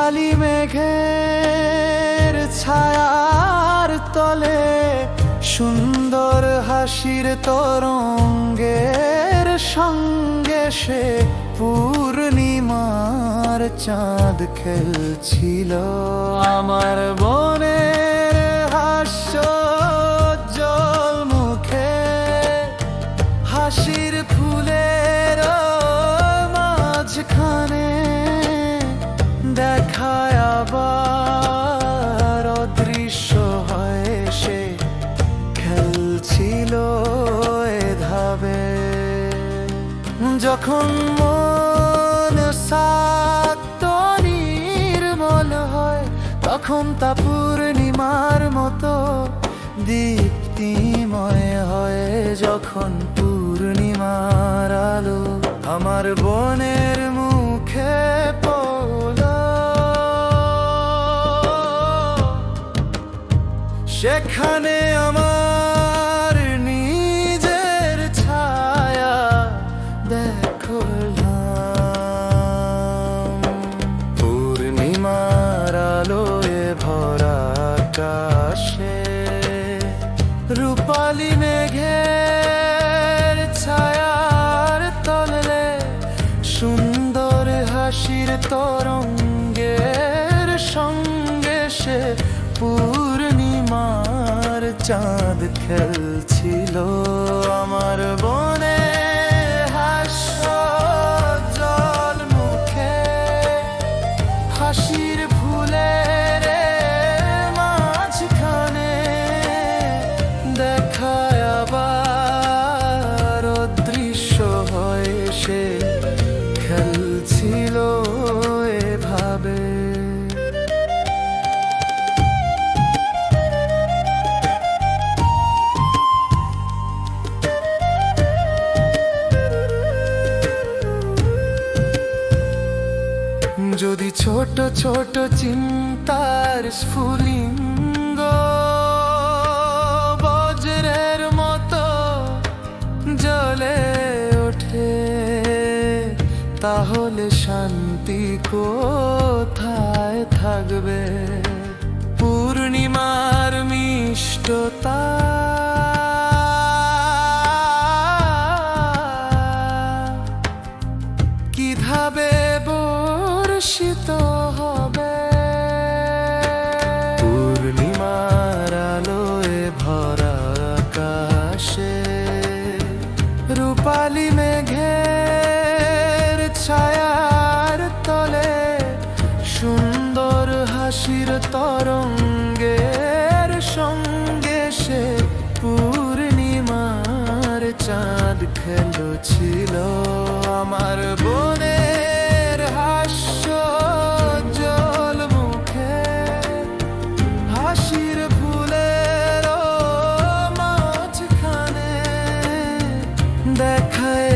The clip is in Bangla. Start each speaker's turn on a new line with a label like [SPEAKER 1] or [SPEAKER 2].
[SPEAKER 1] রূপালী মেঘের ছায়ার তলে সুন্দর হাসির তরঙ্গের সঙ্গে সে পূর্ণিমার চাঁদ খেলছিল। আমার বনের হাস্যোজ্জ্বল মুখে হাসির ফুলের মাঝখানে দেখায় আবার অদৃশ্য হয়ে সে খেলছিল এভাবে। যখন মন শান্ত নির্মল হয় তখন তা পূর্ণিমার মতো দীপ্তিময় হয়। যখন পূর্ণিমার আলো আমার বনের মুখে পড়লো, সেখানে আমার নিজের ছায়া দেখলাম। পূর্ণিমার আলোয় ভরা আকাশে রূপালী মেঘের ছায়ার তলে সুন্দর হাসির তরঙ্গের সঙ্গে সে পূর্ণিমার চাঁদ খেলছিল। আমার বনে হাস্যোজ্জ্বল মুখে হাসির ফুলের মাঝখানে দেখায় আবার অদৃশ্য হয়ে সে খেলছিল এভাবে। যদি ছোট ছোট চিন্তার স্ফুলিঙ্গ বজ্রের মতো জ্বলে ওঠে, তাহলে শান্তি কোথায় থাকবে? পূর্ণিমার মিষ্টতা কিভাবে বর্ষিত হবে? পূর্ণিমার আলোয় ভরা আকাশে রূপালী মেঘের ছায়ার তলে সুন্দর হাসির তরঙ্গের সঙ্গে সে পূর্ণিমার চাঁদ খেলছিল। আমার বনের হাস্যোজ্জ্বল মুখে হাসির ফুলের মাঝখানে দেখায়